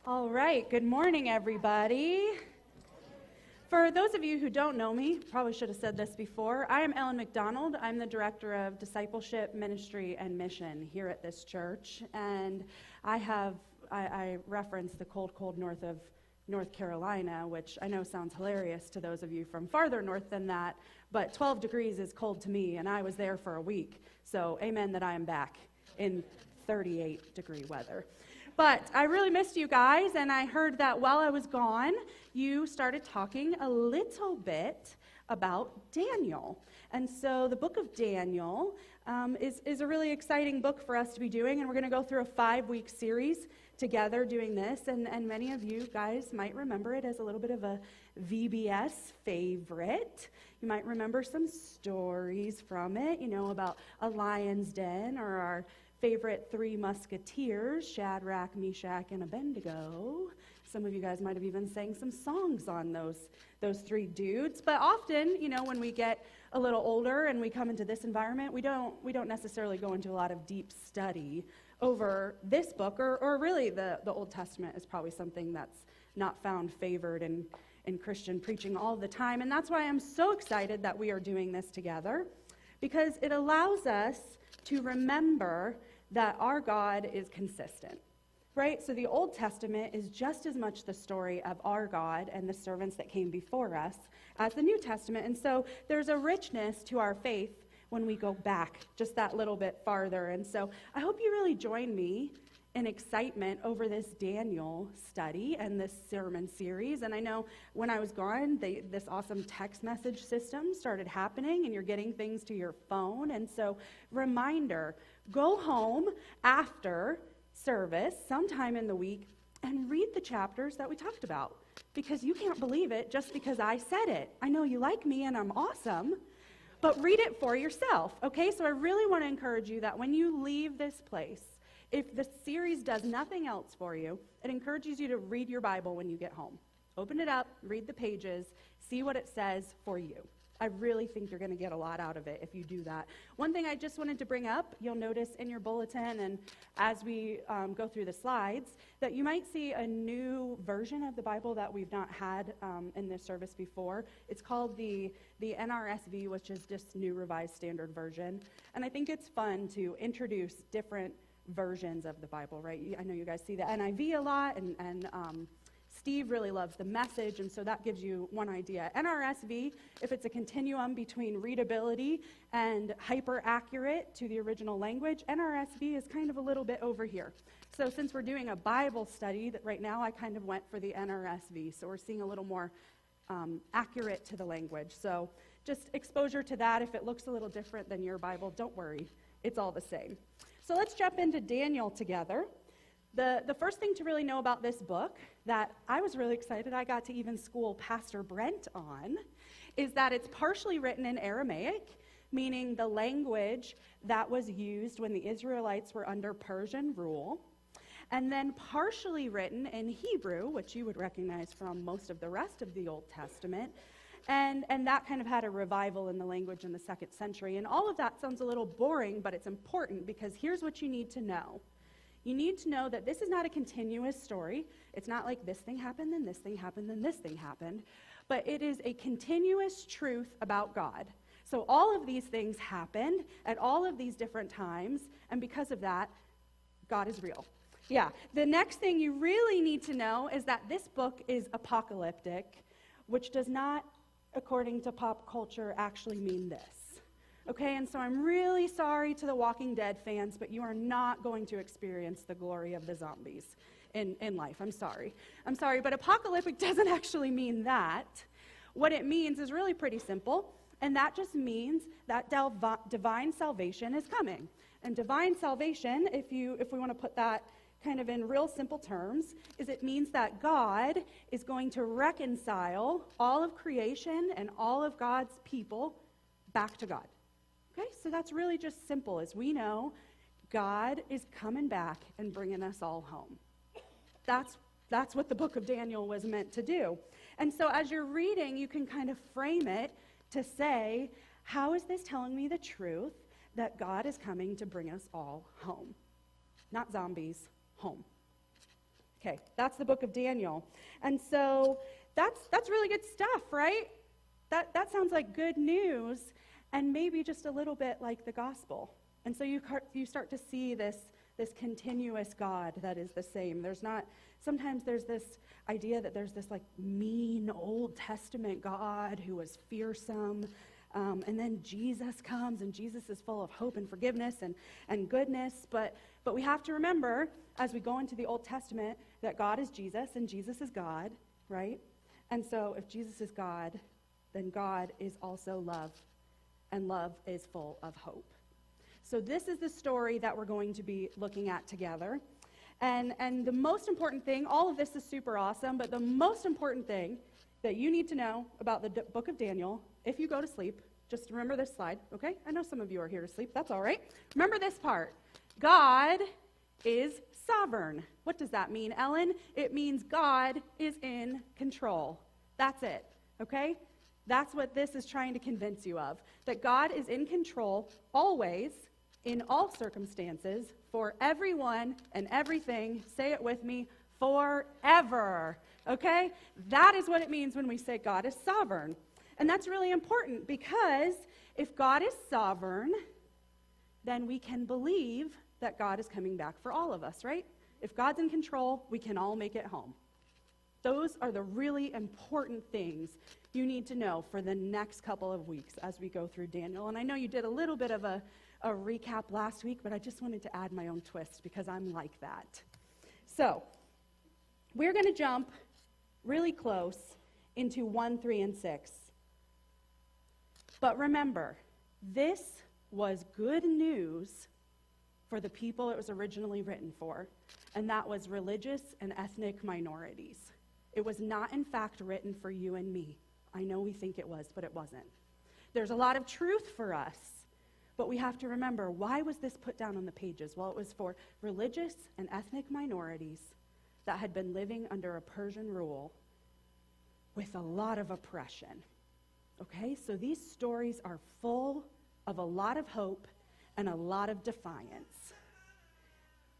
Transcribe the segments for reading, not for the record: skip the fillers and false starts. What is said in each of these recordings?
All right, good morning, everybody. For those of you who don't know me, probably should have said this before, I am Ellen McDonald. I'm the Director of Discipleship, Ministry, and Mission here at this church. And I reference the cold north of North Carolina, which I know sounds hilarious to those of you from farther north than that, but 12 degrees is cold to me, and I was there for a week. So amen that I am back in 38-degree weather. But I really missed you guys, and I heard that while I was gone, you started talking a little bit about Daniel. And so the book of Daniel is a really exciting book for us to be doing, and we're going to go through a 5-week series together doing this, and many of you guys might remember it as a little bit of a VBS favorite. You might remember some stories from it, about a lion's den, or our favorite 3 musketeers, Shadrach, Meshach, and Abednego. Some of you guys might have even sang some songs on those 3 dudes. But often, when we get a little older and we come into this environment, we don't necessarily go into a lot of deep study over this book, or really the Old Testament is probably something that's not found favored in Christian preaching all the time. And that's why I'm so excited that we are doing this together, because it allows us to remember that our God is consistent, right? So the Old Testament is just as much the story of our God and the servants that came before us as the New Testament. And so there's a richness to our faith when we go back just that little bit farther. And so I hope you really join me in excitement over this Daniel study and this sermon series. And I know when I was gone, this awesome text message system started happening, and you're getting things to your phone. And so, reminder, go home after service sometime in the week and read the chapters that we talked about, because you can't believe it just because I said it. I know you like me and I'm awesome, but read it for yourself, okay? So I really want to encourage you that when you leave this place, if the series does nothing else for you, it encourages you to read your Bible when you get home. Open it up, read the pages, see what it says for you. I really think you're going to get a lot out of it if you do that. One thing I just wanted to bring up, you'll notice in your bulletin and as we go through the slides, that you might see a new version of the Bible that we've not had in this service before. It's called the NRSV, which is just New Revised Standard Version. And I think it's fun to introduce different versions of the Bible, right? I know you guys see the NIV a lot, and Steve really loves the Message, and so that gives you one idea. NRSV, if it's a continuum between readability and hyper accurate to the original language, NRSV is kind of a little bit over here. So since we're doing a Bible study that right now, I kind of went for the NRSV, so we're seeing a little more accurate to the language. So just exposure to that. If it looks a little different than your Bible, don't worry, it's all the same. So let's jump into Daniel together. The first thing to really know about this book that I was really excited I got to even school Pastor Brent on is that it's partially written in Aramaic, meaning the language that was used when the Israelites were under Persian rule, and then partially written in Hebrew, which you would recognize from most of the rest of the Old Testament. And that kind of had a revival in the language in the 2nd century. And all of that sounds a little boring, but it's important, because here's what you need to know. You need to know that this is not a continuous story. It's not like this thing happened, then this thing happened, then this thing happened. But it is a continuous truth about God. So all of these things happened at all of these different times, and because of that, God is real. Yeah. The next thing you really need to know is that this book is apocalyptic, which does not, according to pop culture, actually mean this. Okay, and so I'm really sorry to the Walking Dead fans, but you are not going to experience the glory of the zombies in life. I'm sorry, but apocalyptic doesn't actually mean that. What it means is really pretty simple, and that just means that divine salvation is coming. And divine salvation, if we want to put that kind of in real simple terms, is it means that God is going to reconcile all of creation and all of God's people back to God. Okay, so that's really just simple. As we know, God is coming back and bringing us all home. That's what the book of Daniel was meant to do. And so as you're reading, you can kind of frame it to say, how is this telling me the truth that God is coming to bring us all home? Not zombies, home. Okay, that's the book of Daniel. And so that's really good stuff, right? That sounds like good news, and maybe just a little bit like the gospel. And so you start to see this continuous God that is the same. Sometimes there's this idea that there's this like mean Old Testament God who was fearsome, and then Jesus comes, and Jesus is full of hope and forgiveness and goodness. But we have to remember, as we go into the Old Testament, that God is Jesus, and Jesus is God, right? And so if Jesus is God, then God is also love, and love is full of hope. So this is the story that we're going to be looking at together. And the most important thing, all of this is super awesome, but the most important thing that you need to know about the book of Daniel, if you go to sleep, just remember this slide, okay? I know some of you are here to sleep. That's all right. Remember this part. God is sovereign. What does that mean, Ellen? It means God is in control. That's it, okay? That's what this is trying to convince you of, that God is in control always, in all circumstances, for everyone and everything. Say it with me, forever, okay? That is what it means when we say God is sovereign. And that's really important, because if God is sovereign, then we can believe that God is coming back for all of us, right? If God's in control, we can all make it home. Those are the really important things you need to know for the next couple of weeks as we go through Daniel. And I know you did a little bit of a recap last week, but I just wanted to add my own twist because I'm like that. So we're going to jump really close into 1, 3, and 6. But remember, this was good news for the people it was originally written for, and that was religious and ethnic minorities. It was not, in fact, written for you and me. I know we think it was, but it wasn't. There's a lot of truth for us, but we have to remember, why was this put down on the pages? Well, it was for religious and ethnic minorities that had been living under a Persian rule with a lot of oppression. Okay, so these stories are full of a lot of hope and a lot of defiance.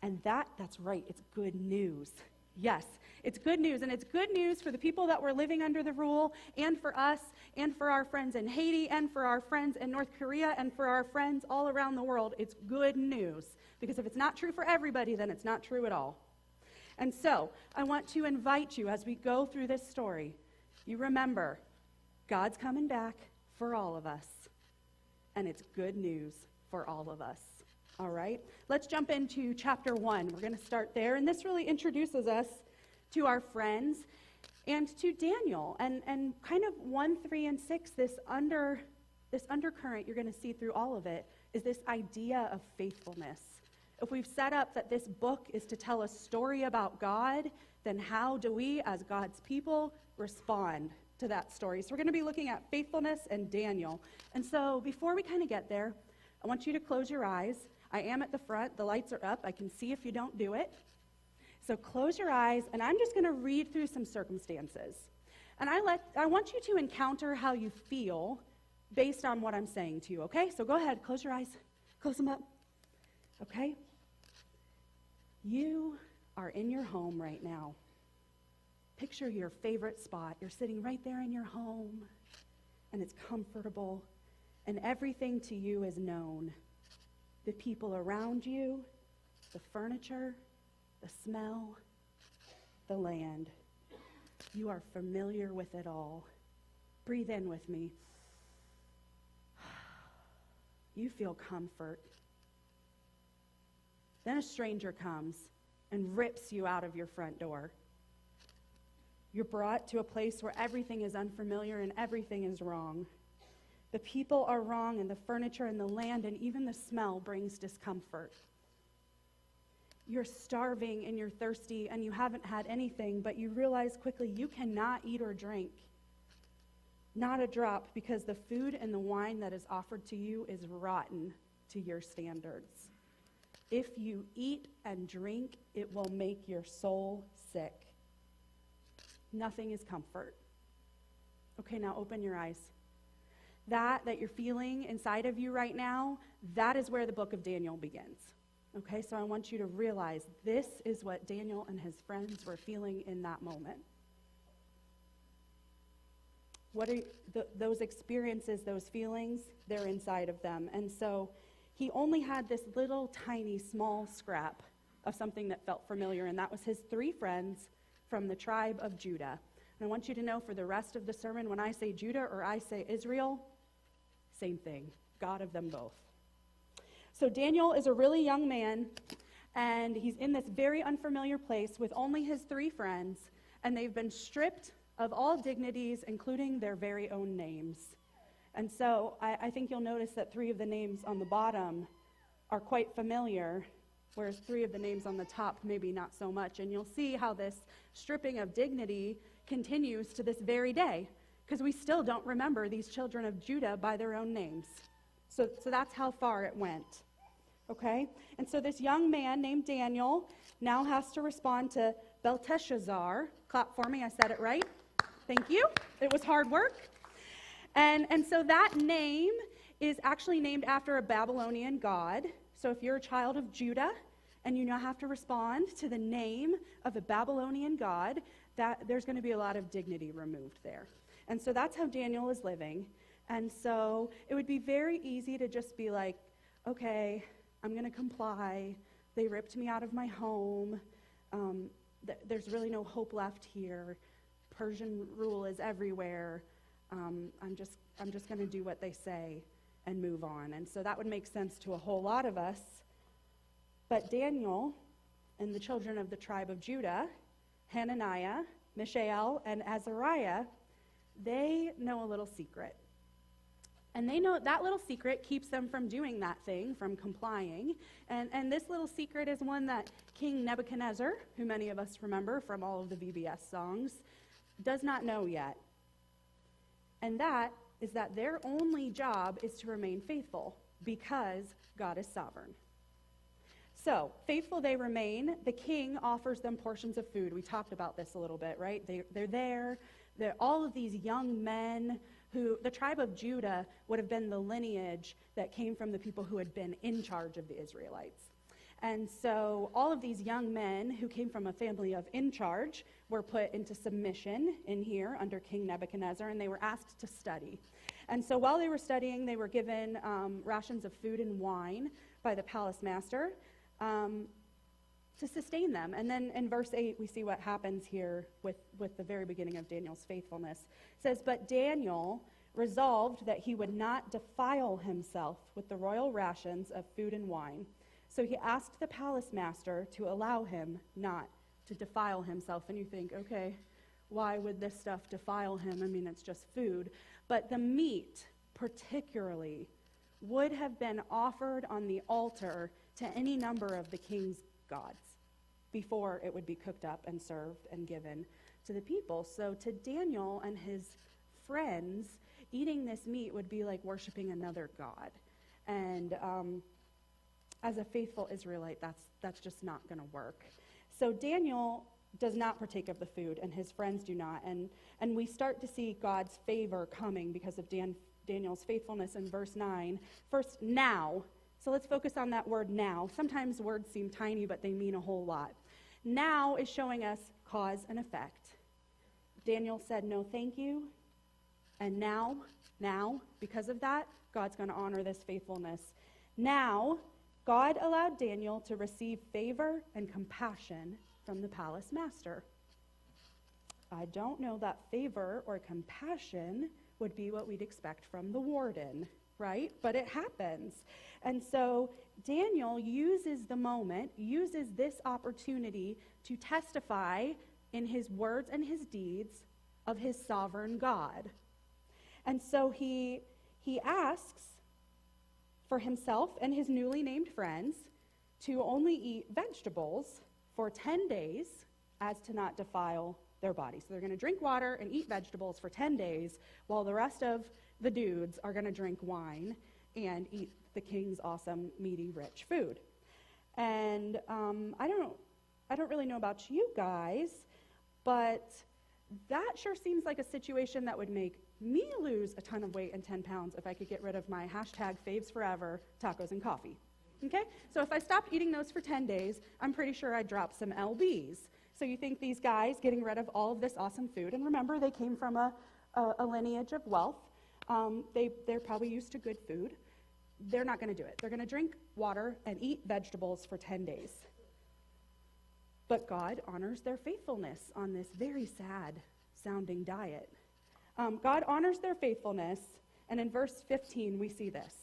And that's right, it's good news. Yes, it's good news, and it's good news for the people that were living under the rule, and for us, and for our friends in Haiti, and for our friends in North Korea, and for our friends all around the world. It's good news, because if it's not true for everybody, then it's not true at all. And so, I want to invite you, as we go through this story, you remember, God's coming back for all of us, and it's good news for all of us. All right, let's jump into chapter 1. We're going to start there, and this really introduces us to our friends and to Daniel. And kind of 1, 3, and 6, this undercurrent you're going to see through all of it is this idea of faithfulness. If we've set up that this book is to tell a story about God, then how do we, as God's people, respond to that story? So we're going to be looking at faithfulness and Daniel. And so before we kind of get there, I want you to close your eyes. I am at the front. The lights are up. I can see if you don't do it. So close your eyes, and I'm just going to read through some circumstances. And I want you to encounter how you feel based on what I'm saying to you, okay? So go ahead. Close your eyes. Close them up. Okay? You are in your home right now. Picture your favorite spot. You're sitting right there in your home, and it's comfortable, and everything to you is known. The people around you, the furniture, the smell, the land. You are familiar with it all. Breathe in with me. You feel comfort. Then a stranger comes and rips you out of your front door. You're brought to a place where everything is unfamiliar and everything is wrong. The people are wrong, and the furniture and the land and even the smell brings discomfort. You're starving and you're thirsty and you haven't had anything, but you realize quickly you cannot eat or drink. Not a drop, because the food and the wine that is offered to you is rotten to your standards. If you eat and drink, it will make your soul sick. Nothing is comfort. Okay, now open your eyes. That you're feeling inside of you right now, that is where the book of Daniel begins. Okay, so I want you to realize this is what Daniel and his friends were feeling in that moment. What are those experiences, those feelings? They're inside of them. And so he only had this little tiny small scrap of something that felt familiar, and that was his 3 friends from the tribe of Judah. And I want you to know for the rest of the sermon, when I say Judah or I say Israel, same thing, God of them both. So Daniel is a really young man, and he's in this very unfamiliar place with only his 3 friends, and they've been stripped of all dignities, including their very own names. And so I think you'll notice that 3 of the names on the bottom are quite familiar, whereas 3 of the names on the top maybe not so much. And you'll see how this stripping of dignity continues to this very day, because we still don't remember these children of Judah by their own names. So that's how far it went. Okay? And so this young man named Daniel now has to respond to Belteshazzar. Clap for me, I said it right. Thank you. It was hard work. And so that name is actually named after a Babylonian god. So if you're a child of Judah and you now have to respond to the name of a Babylonian god, that there's going to be a lot of dignity removed there. And so that's how Daniel is living. And so it would be very easy to just be like, okay, I'm going to comply. They ripped me out of my home. There's really no hope left here. Persian rule is everywhere. I'm just going to do what they say and move on. And so that would make sense to a whole lot of us. But Daniel and the children of the tribe of Judah, Hananiah, Mishael, and Azariah, they know a little secret. And they know that little secret keeps them from doing that thing, from complying. And this little secret is one that King Nebuchadnezzar, who many of us remember from all of the VBS songs, does not know yet. And that is that their only job is to remain faithful because God is sovereign. So, faithful they remain. The king offers them portions of food. We talked about this a little bit, right? They're there. All of these young men who, the tribe of Judah would have been the lineage that came from the people who had been in charge of the Israelites. And so all of these young men who came from a family of in charge were put into submission in here under King Nebuchadnezzar, and they were asked to study. And so while they were studying, they were given rations of food and wine by the palace master to sustain them. And then in verse 8, we see what happens here with the very beginning of Daniel's faithfulness. It says, "But Daniel resolved that he would not defile himself with the royal rations of food and wine. So he asked the palace master to allow him not to defile himself." And you think, okay, why would this stuff defile him? I mean, it's just food. But the meat, particularly, would have been offered on the altar to any number of the king's gods before it would be cooked up and served and given to the people. So to Daniel and his friends, eating this meat would be like worshiping another god. And as a faithful Israelite, that's just not going to work. So Daniel does not partake of the food, and his friends do not. And we start to see God's favor coming because of Daniel's faithfulness in verse 9. First, now. So let's focus on that word now. Sometimes words seem tiny, but they mean a whole lot. Now is showing us cause and effect. Daniel said, no, thank you. And now, because of that, God's going to honor this faithfulness. Now, God allowed Daniel to receive favor and compassion from the palace master. I don't know that favor or compassion would be what we'd expect from the warden, right? But it happens. And so Daniel uses the moment, uses this opportunity to testify in his words and his deeds of his sovereign God. And so he asks for himself and his newly named friends to only eat vegetables for 10 days as to not defile their bodies. So they're going to drink water and eat vegetables for 10 days while the rest of the dudes are going to drink wine and eat the king's awesome, meaty, rich food. And I don't really know about you guys, but that sure seems like a situation that would make me lose a ton of weight and 10 pounds if I could get rid of my #faves forever, tacos and coffee. Okay? So if I stopped eating those for 10 days, I'm pretty sure I'd drop some lbs. So you think these guys getting rid of all of this awesome food, and remember, they came from a lineage of wealth. They're probably used to good food. They're not going to do it. They're going to drink water and eat vegetables for 10 days. But God honors their faithfulness on this very sad-sounding diet. God honors their faithfulness, and in verse 15 we see this.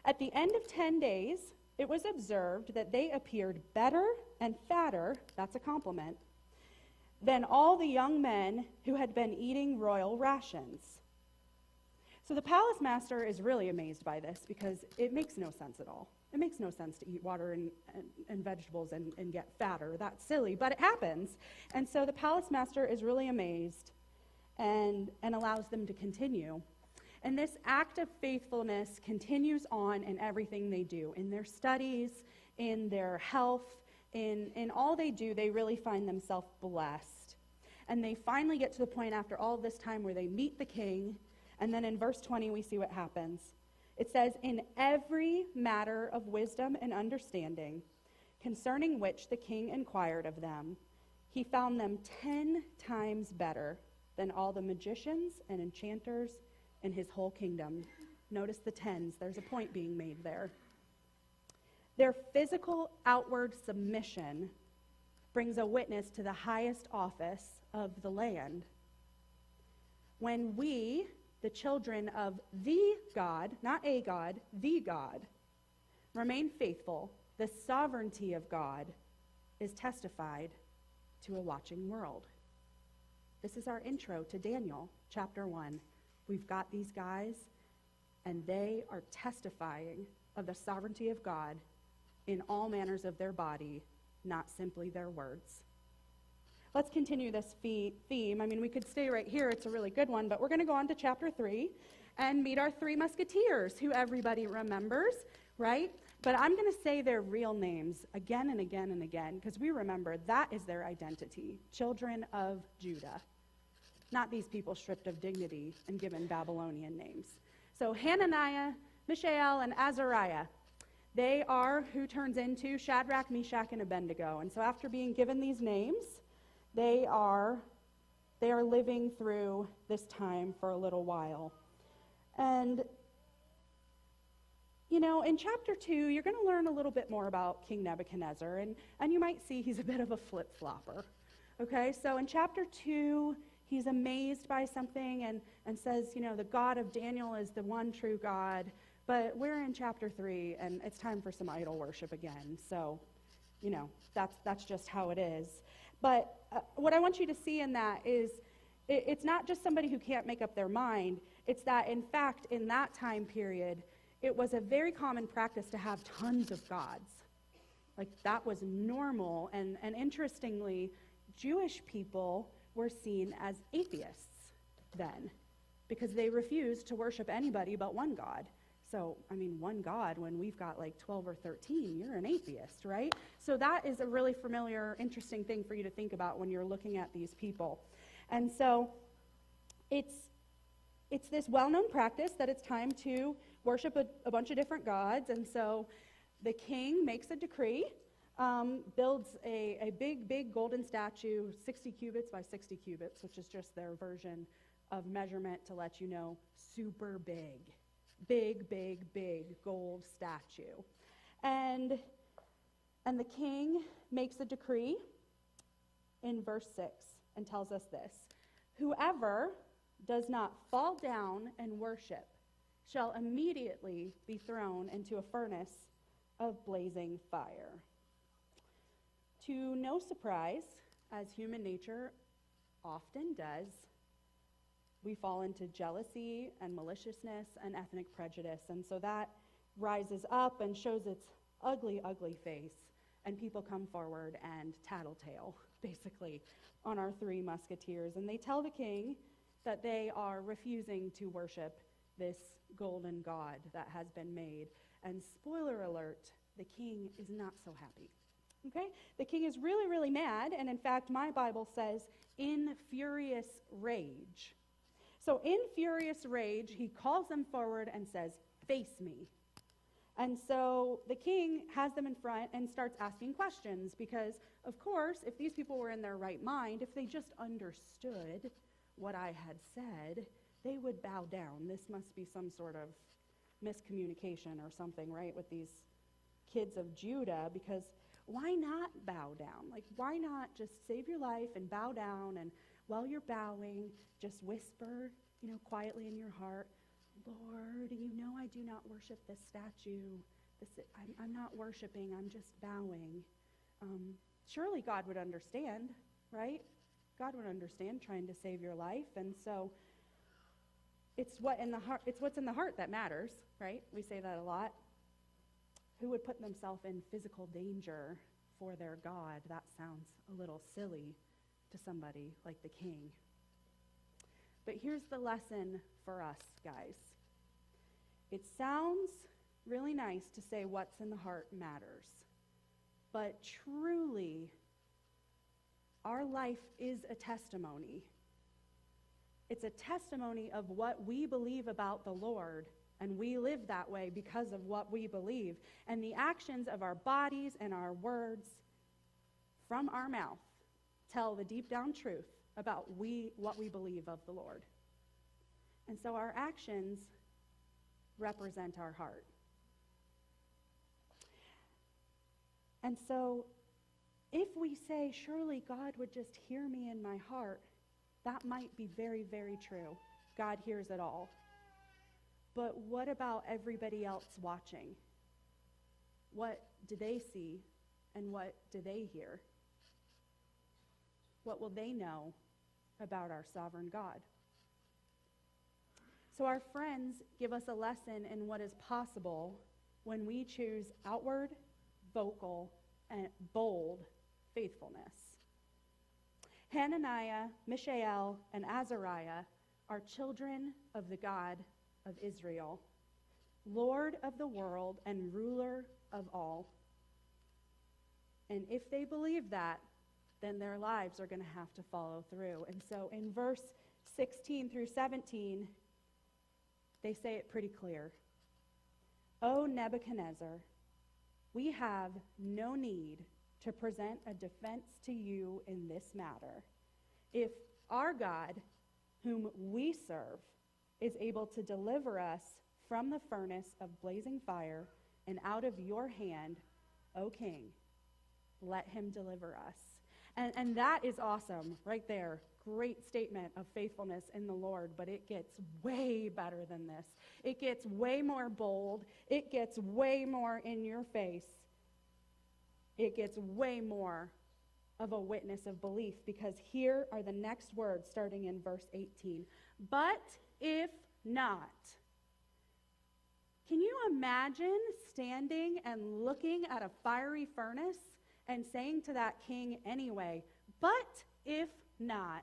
At the end of 10 days, it was observed that they appeared better and fatter, that's a compliment, than all the young men who had been eating royal rations. So the palace master is really amazed by this because it makes no sense at all. It makes no sense to eat water and vegetables and get fatter. That's silly, but it happens. And so the palace master is really amazed and allows them to continue. And this act of faithfulness continues on in everything they do, in their studies, in their health, in all they do. They really find themselves blessed. And they finally get to the point after all this time where they meet the king. And then in verse 20, we see what happens. It says, in every matter of wisdom and understanding, concerning which the king inquired of them, he found them 10 times better than all the magicians and enchanters in his whole kingdom. Notice the tens. There's a point being made there. Their physical outward submission brings a witness to the highest office of the land. When we, the children of the God, not a God, the God, remain faithful, the sovereignty of God is testified to a watching world. This is our intro to Daniel, chapter 1. We've got these guys, and they are testifying of the sovereignty of God in all manners of their body, not simply their words. Let's continue this theme. I mean, we could stay right here. It's a really good one, but we're going to go on to chapter 3 and meet our three musketeers, who everybody remembers, right? But I'm going to say their real names again and again and again, because we remember that is their identity, children of Judah. Not these people stripped of dignity and given Babylonian names. So Hananiah, Mishael, and Azariah, they are who turns into Shadrach, Meshach, and Abednego. And so after being given these names, they are living through this time for a little while. And, you know, in chapter 2, you're going to learn a little bit more about King Nebuchadnezzar, and you might see he's a bit of a flip-flopper. Okay, so in chapter 2, he's amazed by something and says, you know, the God of Daniel is the one true God. But we're in chapter 3, and it's time for some idol worship again. So, you know, that's just how it is. But what I want you to see in that is it's not just somebody who can't make up their mind. It's that, in fact, in that time period, it was a very common practice to have tons of gods. Like, that was normal. And interestingly, Jewish people were seen as atheists then, because they refused to worship anybody but one God. So, I mean, one God, when we've got like 12 or 13, you're an atheist, right? So that is a really familiar, interesting thing for you to think about when you're looking at these people. And so it's this well-known practice that it's time to worship a bunch of different gods. And so the king makes a decree, builds a big golden statue, 60 cubits by 60 cubits, which is just their version of measurement to let you know, super big. Big gold statue. And the king makes a decree in verse 6 and tells us this: whoever does not fall down and worship shall immediately be thrown into a furnace of blazing fire. To no surprise, as human nature often does, we fall into jealousy and maliciousness and ethnic prejudice. And so that rises up and shows its ugly, ugly face. And people come forward and tattletale, basically, on our three musketeers. And they tell the king that they are refusing to worship this golden god that has been made. And spoiler alert, the king is not so happy. Okay? The king is really, really mad. And in fact, my Bible says, in furious rage. So in furious rage, he calls them forward and says, face me. And so the king has them in front and starts asking questions because, of course, if these people were in their right mind, if they just understood what I had said, they would bow down. This must be some sort of miscommunication or something, right, with these kids of Judah, because why not bow down? Like, why not just save your life and bow down, and while you're bowing, just whisper, quietly in your heart, Lord, you know I do not worship this statue. I'm not worshiping, I'm just bowing. Surely God would understand, right? God would understand trying to save your life. And so it's what's in the heart that matters, right? We say that a lot. Who would put themselves in physical danger for their God? That sounds a little silly to somebody like the king. But here's the lesson for us, guys. It sounds really nice to say what's in the heart matters. But truly, our life is a testimony. It's a testimony of what we believe about the Lord, and we live that way because of what we believe. And the actions of our bodies and our words from our mouth tell the deep down truth about what we believe of the Lord. And so our actions represent our heart. And so if we say, surely God would just hear me in my heart, that might be very, very true. God hears it all. But what about everybody else watching? What do they see, and what do they hear? What will they know about our sovereign God? So our friends give us a lesson in what is possible when we choose outward, vocal, and bold faithfulness. Hananiah, Mishael, and Azariah are children of the God of Israel, Lord of the world and ruler of all. And if they believe that, then their lives are going to have to follow through. And so in verse 16 through 17, they say it pretty clear. O Nebuchadnezzar, we have no need to present a defense to you in this matter. If our God, whom we serve, is able to deliver us from the furnace of blazing fire and out of your hand, O king, let him deliver us. And that is awesome right there. Great statement of faithfulness in the Lord, but it gets way better than this. It gets way more bold. It gets way more in your face. It gets way more of a witness of belief, because here are the next words starting in verse 18. But if not. Can you imagine standing and looking at a fiery furnace and saying to that king anyway, but if not,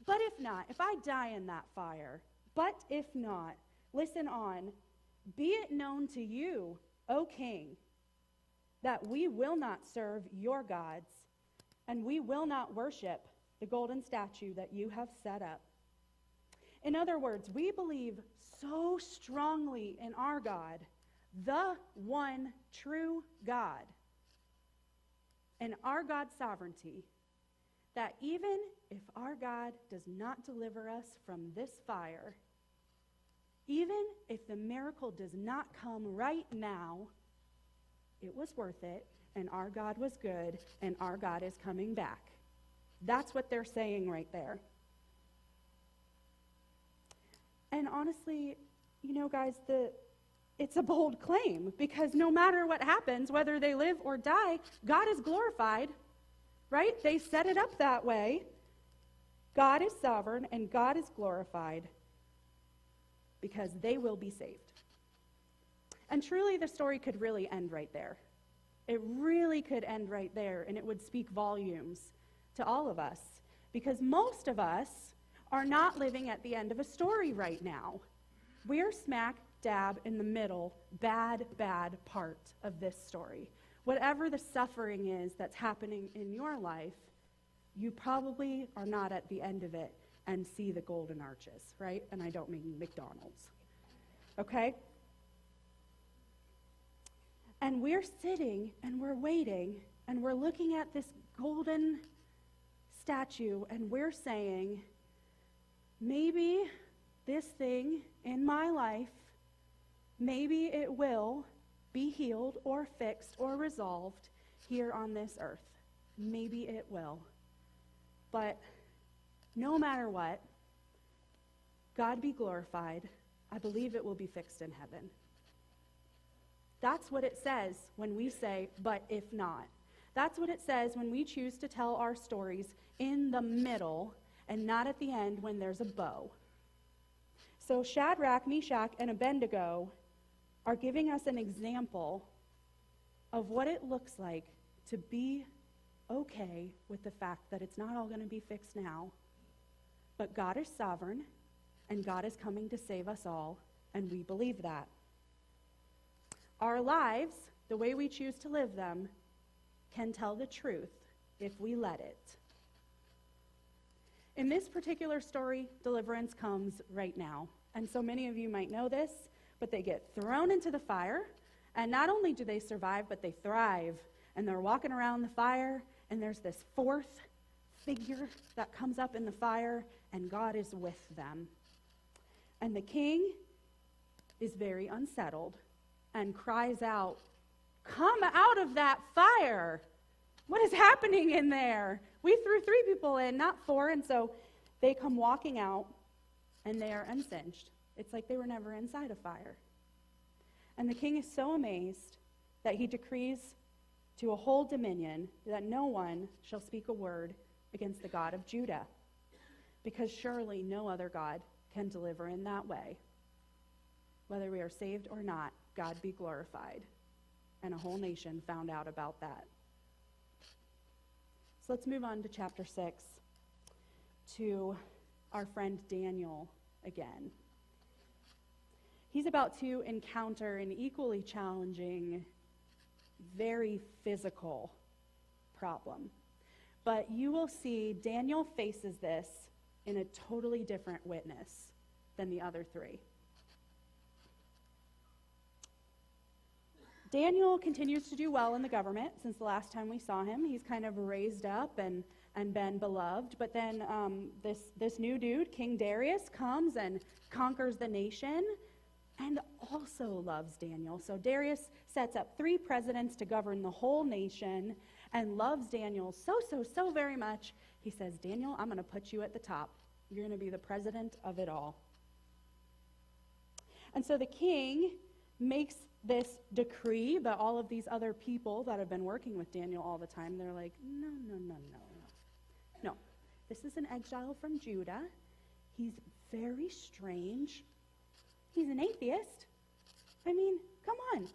if I die in that fire, but if not, listen on, be it known to you, O king, that we will not serve your gods, and we will not worship the golden statue that you have set up. In other words, we believe so strongly in our God, the one true God, and our God's sovereignty, that even if our God does not deliver us from this fire, even if the miracle does not come right now, it was worth it, and our God was good, and our God is coming back. That's what they're saying right there. And honestly, guys, it's a bold claim, because no matter what happens, whether they live or die, God is glorified, right? They set it up that way. God is sovereign and God is glorified because they will be saved. And truly, the story could really end right there. It really could end right there, and it would speak volumes to all of us, because most of us are not living at the end of a story right now. We're smack dab in the middle, bad part of this story. Whatever the suffering is that's happening in your life, you probably are not at the end of it and see the golden arches, right? And I don't mean McDonald's. Okay? And we're sitting and we're waiting and we're looking at this golden statue and we're saying, maybe this thing in my life, maybe it will be healed or fixed or resolved here on this earth. Maybe it will. But no matter what, God be glorified. I believe it will be fixed in heaven. That's what it says when we say, but if not. That's what it says when we choose to tell our stories in the middle and not at the end when there's a bow. So Shadrach, Meshach, and Abednego are giving us an example of what it looks like to be okay with the fact that it's not all going to be fixed now, but God is sovereign, and God is coming to save us all, and we believe that. Our lives, the way we choose to live them, can tell the truth if we let it. In this particular story, deliverance comes right now. And so many of you might know this, but they get thrown into the fire, and not only do they survive, but they thrive. And they're walking around the fire, and there's this fourth figure that comes up in the fire, and God is with them. And the king is very unsettled and cries out, "Come out of that fire! What is happening in there? We threw 3 people in, not 4." And so they come walking out, and they are unsinged. It's like they were never inside a fire. And the king is so amazed that he decrees to a whole dominion that no one shall speak a word against the God of Judah, because surely no other God can deliver in that way. Whether we are saved or not, God be glorified. And a whole nation found out about that. So let's move on to chapter 6, to our friend Daniel again. He's about to encounter an equally challenging, very physical problem. But you will see Daniel faces this in a totally different witness than the other 3. Daniel continues to do well in the government since the last time we saw him. He's kind of raised up and been beloved. But then this new dude, King Darius, comes and conquers the nation and also loves Daniel. So Darius sets up 3 presidents to govern the whole nation and loves Daniel so very much. He says, "Daniel, I'm going to put you at the top. You're going to be the president of it all." And so the king makes this decree, but all of these other people that have been working with Daniel all the time, they're like, no. This is an exile from Judah. He's very strange. He's an atheist. I mean, come on.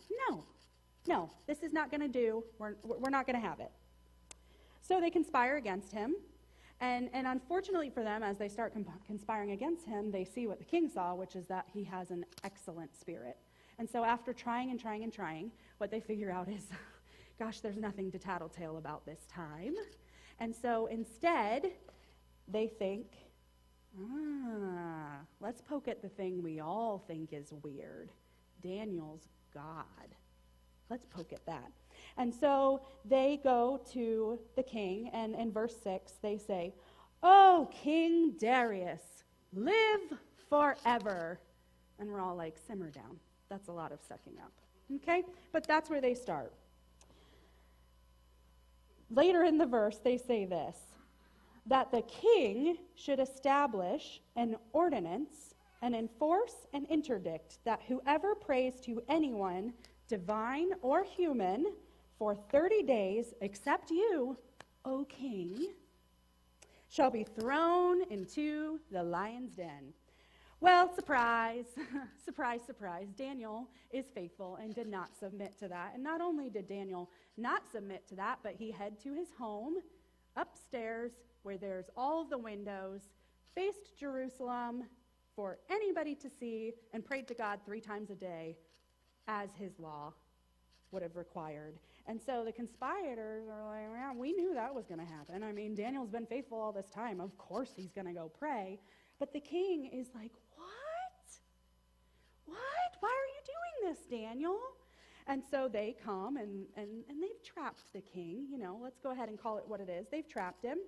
No, this is not going to do. We're not going to have it. So they conspire against him. And unfortunately for them, as they start conspiring against him, they see what the king saw, which is that he has an excellent spirit. And so after trying, what they figure out is, gosh, there's nothing to tattletale about this time. And so instead, they think, let's poke at the thing we all think is weird, Daniel's God. Let's poke at that. And so they go to the king, and in verse 6, they say, "Oh, King Darius, live forever." And we're all like, simmer down. That's a lot of sucking up. Okay? But that's where they start. Later in the verse, they say this, that the king should establish an ordinance and enforce an interdict that whoever prays to anyone, divine or human, for 30 days, except you, O king, shall be thrown into the lion's den. Well, surprise, surprise, Daniel is faithful and did not submit to that. And not only did Daniel not submit to that, but he head to his home upstairs where there's all of the windows, faced Jerusalem for anybody to see, and prayed to God 3 times a day as his law would have required. And so the conspirators are like, well, we knew that was going to happen. I mean, Daniel's been faithful all this time. Of course he's going to go pray. But the king is like, What? Why are you doing this, Daniel? And so they come and they've trapped the king. Let's go ahead and call it what it is. They've trapped him.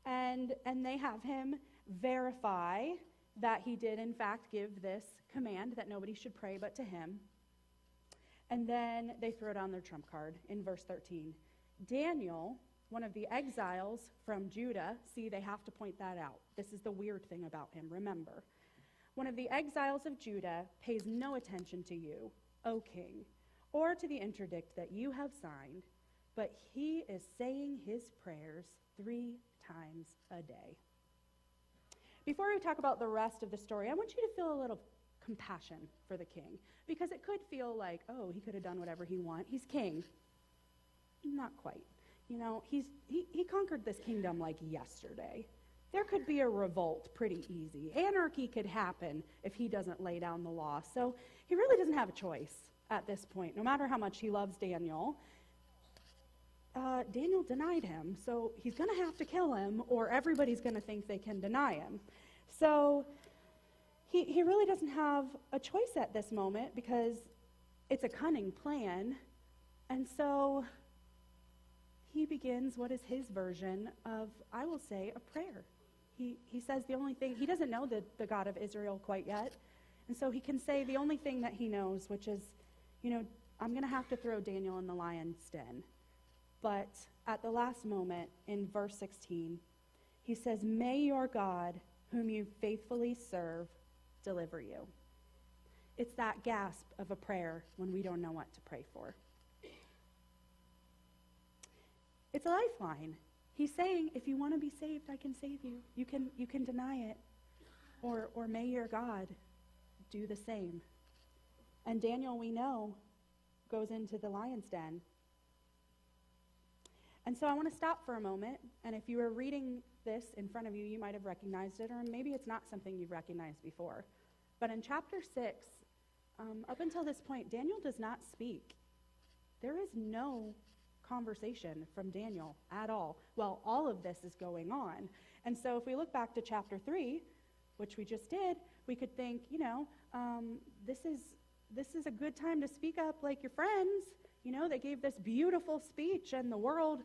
And they have him verify that he did, in fact, give this command that nobody should pray but to him. And then they throw down their trump card in verse 13. Daniel, one of the exiles from Judah, see, they have to point that out. This is the weird thing about him, remember. One of the exiles of Judah pays no attention to you, O king, or to the interdict that you have signed, but he is saying his prayers 3 times a day. Before we talk about the rest of the story, I want you to feel a little compassion for the king, because it could feel like, oh, he could have done whatever he wanted. He's king. Not quite. He conquered this kingdom like yesterday. There could be a revolt pretty easy. Anarchy could happen if he doesn't lay down the law. So he really doesn't have a choice at this point, no matter how much he loves Daniel. Daniel denied him, so he's going to have to kill him, or everybody's going to think they can deny him. So he really doesn't have a choice at this moment, because it's a cunning plan. And so he begins what is his version of, I will say, a prayer. He says the only thing, he doesn't know the God of Israel quite yet, and so he can say the only thing that he knows, which is, I'm going to have to throw Daniel in the lion's den. But at the last moment, in verse 16, he says, may your God, whom you faithfully serve, deliver you. It's that gasp of a prayer when we don't know what to pray for. It's a lifeline. He's saying, if you want to be saved, I can save you. You can deny it. Or may your God do the same. And Daniel, we know, goes into the lion's den. And so I want to stop for a moment, and if you were reading this in front of you, you might have recognized it, or maybe it's not something you've recognized before. But in chapter 6, up until this point, Daniel does not speak. There is no conversation from Daniel at all. Well, all of this is going on. And so if we look back to chapter 3, which we just did, we could think, this is a good time to speak up like your friends. They gave this beautiful speech, and the world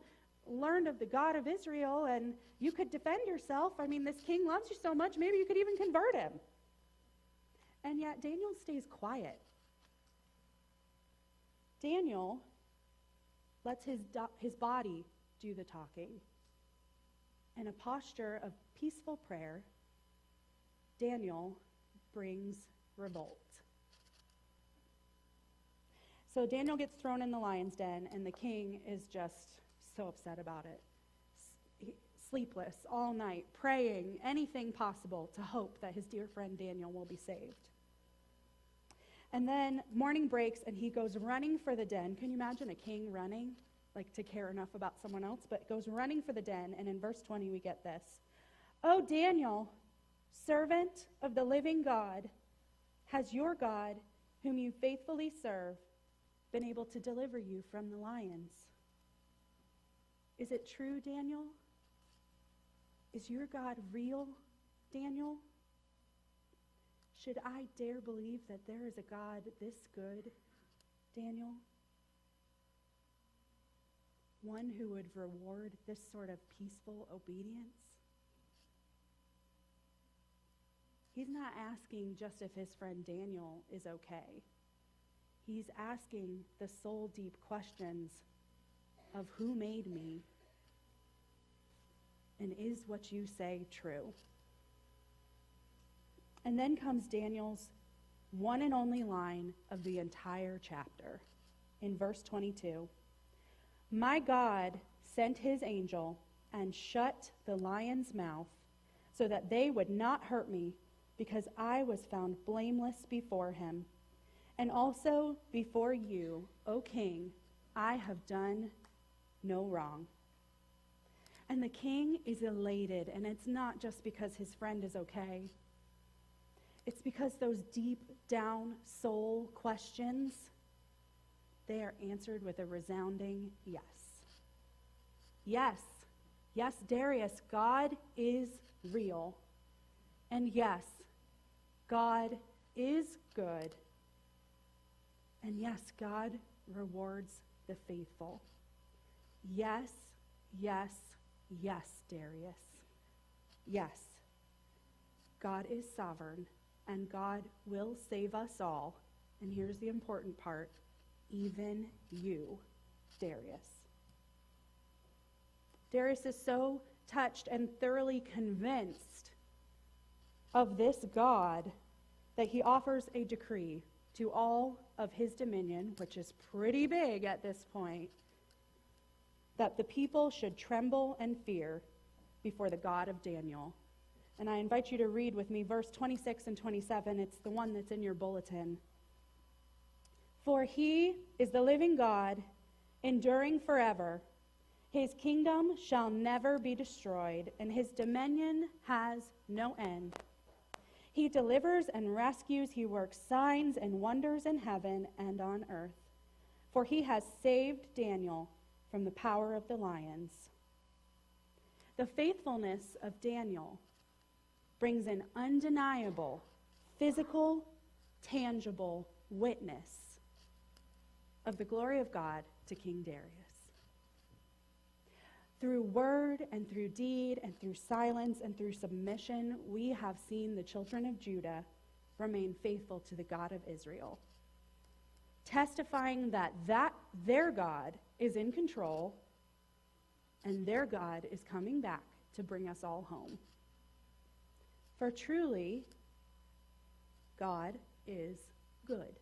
learned of the God of Israel, and you could defend yourself. I mean, this king loves you so much, maybe you could even convert him. And yet Daniel stays quiet. Daniel lets his body do the talking. In a posture of peaceful prayer, Daniel brings revolt. So Daniel gets thrown in the lion's den, and the king is just so upset about it. Sleepless all night, praying anything possible to hope that his dear friend Daniel will be saved. And then morning breaks, and he goes running for the den. Can you imagine a king running, like to care enough about someone else? But goes running for the den, and in verse 20 we get this. "O Daniel, servant of the living God, has your God, whom you faithfully serve, been able to deliver you from the lions?" Is it true, Daniel? Is your God real, Daniel? Should I dare believe that there is a God this good, Daniel? One who would reward this sort of peaceful obedience? He's not asking just if his friend Daniel is okay. He's asking the soul-deep questions of who made me, and is what you say true? And then comes Daniel's one and only line of the entire chapter. In verse 22, "My God sent his angel and shut the lion's mouth so that they would not hurt me, because I was found blameless before him. And also before you, O king, I have done no wrong." And the king is elated, and it's not just because his friend is okay. It's because those deep down soul questions, they are answered with a resounding yes. Yes. Yes, Darius, God is real. And yes, God is good. And yes, God rewards the faithful. Yes, yes, yes, Darius. Yes, God is sovereign, and God will save us all. And here's the important part, even you, Darius. Darius is so touched and thoroughly convinced of this God that he offers a decree to all of his dominion, which is pretty big at this point, that the people should tremble and fear before the God of Daniel. And I invite you to read with me verse 26 and 27. It's the one that's in your bulletin. For he is the living God, enduring forever. His kingdom shall never be destroyed, and his dominion has no end. He delivers and rescues. He works signs and wonders in heaven and on earth. For he has saved Daniel from the power of the lions. The faithfulness of Daniel brings an undeniable, physical, tangible witness of the glory of God to King Darius. Through word and through deed and through silence and through submission, we have seen the children of Judah remain faithful to the God of Israel, testifying that their God is in control and their God is coming back to bring us all home. For truly, God is good.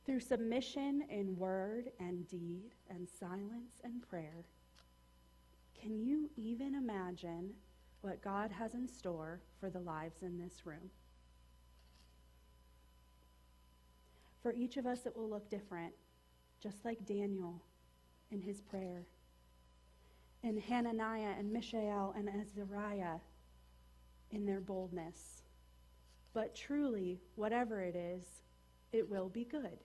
Through submission in word and deed and silence and prayer, can you even imagine what God has in store for the lives in this room? For each of us, it will look different, just like Daniel in his prayer, and Hananiah and Mishael and Azariah in their boldness. But truly, whatever it is, it will be good.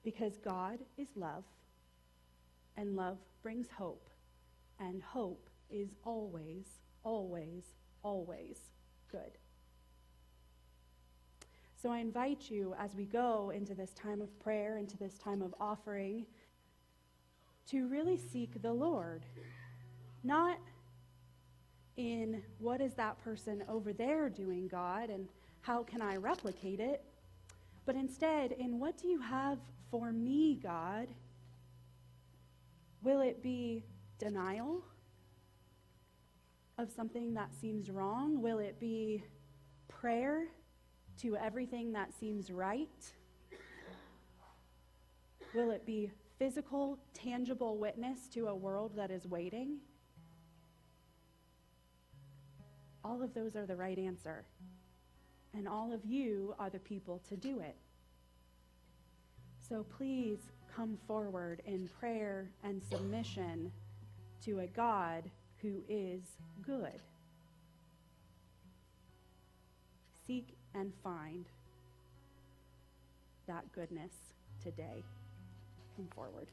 Because God is love, and love brings hope, and hope is always, always, always good. So I invite you, as we go into this time of prayer, into this time of offering, to really seek the Lord. Not in what is that person over there doing, God, and how can I replicate it, but instead in what do you have for me, God? Will it be denial of something that seems wrong? Will it be prayer to everything that seems right? Will it be physical, tangible witness to a world that is waiting? All of those are the right answer. And all of you are the people to do it. So please come forward in prayer and submission to a God who is good. Seek and find that goodness today. Come forward.